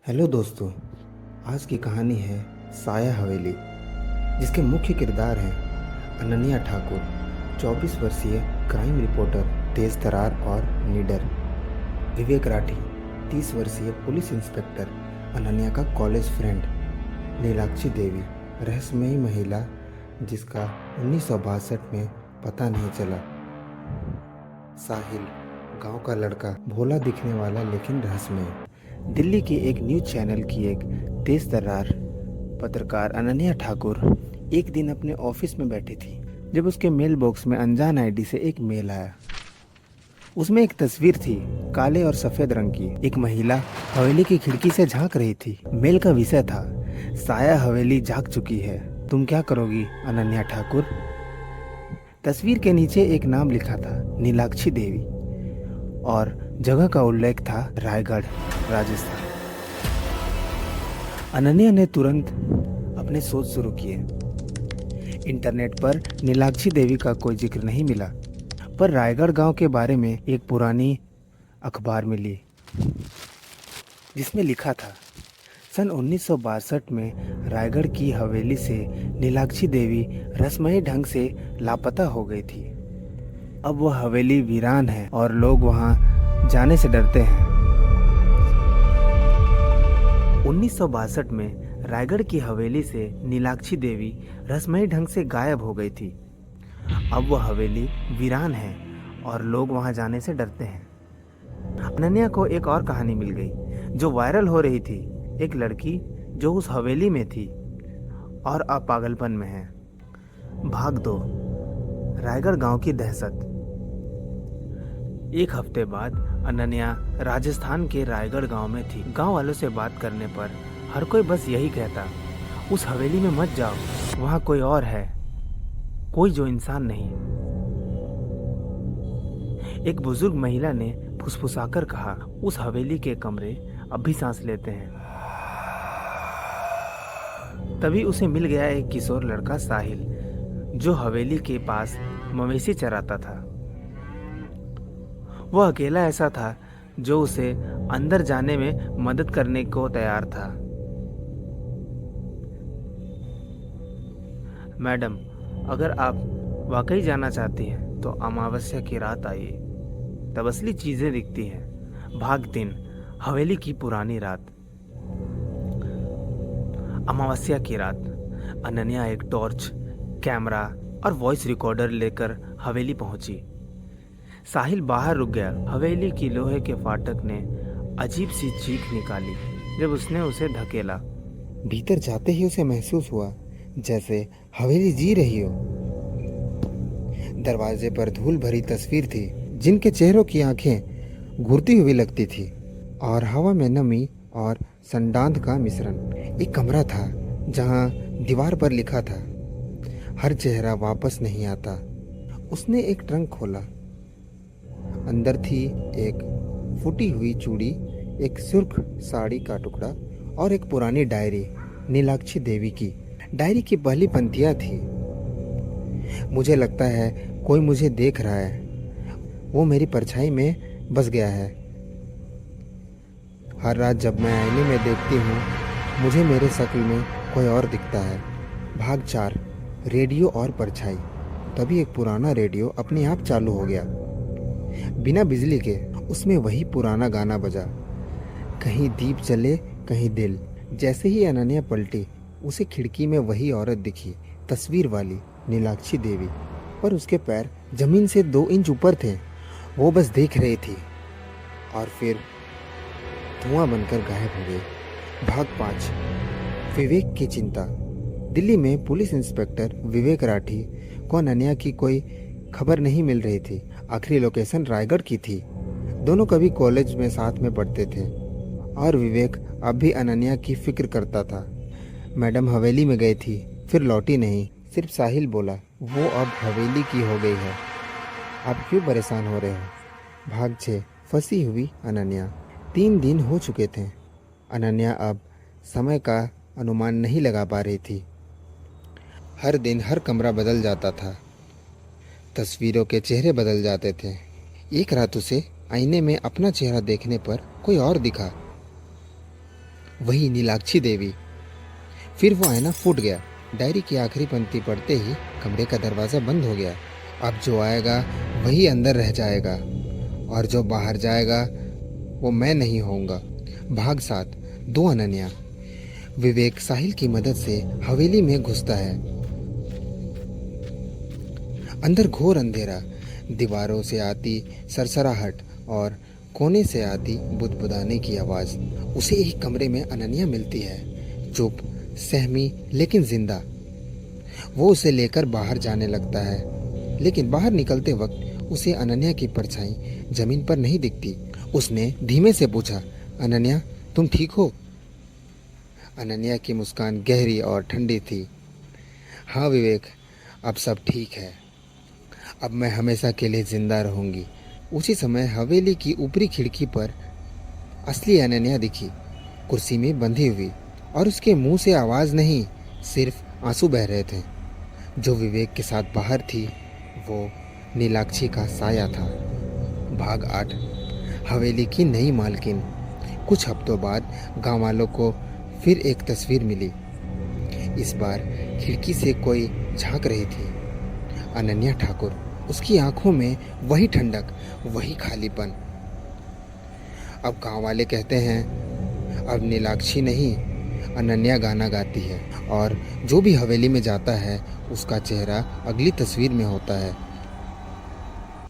Hello दोस्तों। आज की कहानी है साया हवेली, जिसके मुख्य किरदार हैं अनन्या ठाकुर, 24 वर्षीय क्राइम रिपोर्टर, तेज तर्रार और निडर। विवेक राठी, 30 वर्षीय पुलिस इंस्पेक्टर, अनन्या का कॉलेज फ्रेंड। नीलाक्षी देवी, रहस्यमयी महिला जिसका 1962 में पता नहीं चला। साहिल, गांव का लड़का, भोला दिखने वाला लेकिन रहस्यमय। दिल्ली के एक न्यूज चैनल की एक तेज तर्रार पत्रकार अनन्या ठाकुर एक दिन अपने ऑफिस में बैठी थी जब उसके मेल बॉक्स में अनजान आईडी से एक मेल आया। उसमें एक तस्वीर थी, काले और सफेद रंग की। एक महिला हवेली की खिड़की से झांक रही थी। मेल का विषय था, साया हवेली जाग चुकी है, तुम क्या करोगी अनन्या ठाकुर। तस्वीर के नीचे एक नाम लिखा था, नीलाक्षी देवी, और जगह का उल्लेख था रायगढ़, राजस्थान। अनन्या ने तुरंत अपने सोच शुरू किए। इंटरनेट पर नीलाक्षी देवी का कोई जिक्र नहीं मिला, पर रायगढ़ गांव के बारे में एक पुरानी अखबार मिली जिसमें लिखा था, सन 1962 में रायगढ़ की हवेली से नीलाक्षी देवी रहस्यमयी ढंग से लापता हो गई थी। अब वह हवेली वीरान है और लोग वहां जाने से डरते हैं। 1962 में रायगढ़ की हवेली से नीलाक्षी देवी रहस्यमयी ढंग से गायब हो गई थी। अब वह हवेली वीरान है और लोग वहां जाने से डरते हैं। अनन्या को एक और कहानी मिल गई जो वायरल हो रही थी। एक लड़की जो उस हवेली में थी और अब पागलपन में है। भाग 2, रायगढ़ गांव की दहशत। एक हफ्ते बाद अनन्या राजस्थान के रायगढ़ गांव में थी। गांव वालों से बात करने पर हर कोई बस यही कहता, उस हवेली में मत जाओ, वहां कोई और है, कोई जो इंसान नहीं। एक बुजुर्ग महिला ने फुसफुसाकर कहा, उस हवेली के कमरे अब भी सांस लेते हैं। तभी उसे मिल गया एक किशोर लड़का साहिल, जो हवेली के पास मवेशी चराता था। वह अकेला ऐसा था जो उसे अंदर जाने में मदद करने को तैयार था। मैडम, अगर आप वाकई जाना चाहती हैं तो अमावस्या की रात आइए, तब असली चीजें दिखती हैं। भाग 3, हवेली की पुरानी रात। अमावस्या की रात अनन्या एक टॉर्च, कैमरा और वॉइस रिकॉर्डर लेकर हवेली पहुंची। साहिल बाहर रुक गया। हवेली की लोहे के फाटक ने अजीब सी चीख निकाली जब उसने उसे धकेला। भीतर जाते ही उसे महसूस हुआ जैसे हवेली जी रही हो। दरवाजे पर धूल भरी तस्वीर थी, जिनके चेहरों की आंखें घूरती हुई लगती थी, और हवा में नमी और संडांध का मिश्रण। एक कमरा था जहां दीवार पर लिखा था, हर चेहरा वापस नहीं आता। उसने एक ट्रंक खोला। अंदर थी एक फूटी हुई चूड़ी, एक सुर्ख साड़ी का टुकड़ा और एक पुरानी डायरी, नीलाक्षी देवी की। डायरी की पहली पंक्तियां थी, मुझे लगता है कोई मुझे देख रहा है, वो मेरी परछाई में बस गया है। हर रात जब मैं आईने में देखती हूँ, मुझे मेरे शक्ल में कोई और दिखता है। भाग 4, रेडियो और परछाई। तभी एक पुराना रेडियो अपने आप चालू हो गया, बिना बिजली के। उसमें वही पुराना गाना बजा, कहीं दीप जले कहीं दिल। जैसे ही अनन्या पलटी, उसे खिड़की में वही औरत दिखी, तस्वीर वाली नीलाक्षी देवी, पर उसके पैर जमीन से 2 इंच ऊपर थे। वो बस देख रही थी और फिर धुआं बनकर गायब हो गई। भाग 5, विवेक की चिंता। दिल्ली में पुलिस इंस्पेक्टर विवेक राठी को अनन्या की कोई खबर नहीं मिल रही थी। आखिरी लोकेशन रायगढ़ की थी। दोनों कभी कॉलेज में साथ में पढ़ते थे और विवेक अब भी अनन्या की फिक्र करता था। मैडम हवेली में गई थी, फिर लौटी नहीं। सिर्फ साहिल बोला, वो अब हवेली की हो गई है, आप क्यों परेशान हो रहे हो। भाग 6, फंसी हुई अनन्या। 3 दिन हो चुके थे। अनन्या अब समय का अनुमान नहीं लगा पा रही थी। हर दिन हर कमरा बदल जाता था, तस्वीरों के चेहरे बदल जाते थे। एक रात उसे आईने में अपना चेहरा देखने पर कोई और दिखा। वही नीलाक्षी देवी। फिर वो आईना फूट गया। डायरी की आखिरी पंक्ति पढ़ते ही कमरे का दरवाज़ा बंद हो गया। अब जो आएगा वही अंदर रह जाएगा और जो बाहर जाएगा वो मैं नहीं होऊंगा। भाग 7। 2 अनन्या। विवेक साहिल की मदद से हवेली में घुसता है। अंदर घोर अंधेरा, दीवारों से आती सरसराहट और कोने से आती बुदबुदाने की आवाज़। उसे एक कमरे में अनन्या मिलती है, चुप, सहमी लेकिन जिंदा। वो उसे लेकर बाहर जाने लगता है, लेकिन बाहर निकलते वक्त उसे अनन्या की परछाई जमीन पर नहीं दिखती। उसने धीमे से पूछा, अनन्या तुम ठीक हो? अनन्या की मुस्कान गहरी और ठंडी थी। हाँ विवेक, अब सब ठीक है। अब मैं हमेशा के लिए जिंदा रहूंगी। उसी समय हवेली की ऊपरी खिड़की पर असली अनन्या दिखी, कुर्सी में बंधी हुई, और उसके मुंह से आवाज़ नहीं, सिर्फ आंसू बह रहे थे। जो विवेक के साथ बाहर थी वो नीलाक्षी का साया था। भाग 8। हवेली की नई मालकिन। कुछ हफ्तों बाद गांव वालों को फिर एक तस्वीर मिली। इस बार खिड़की से कोई झांक रही थी। अनन्या ठाकुर, उसकी आंखों में वही ठंडक, वही खालीपन। अब गांव वाले कहते हैं अब नीलाक्षी नहीं, अनन्या गाना गाती है, और जो भी हवेली में जाता है उसका चेहरा अगली तस्वीर में होता है।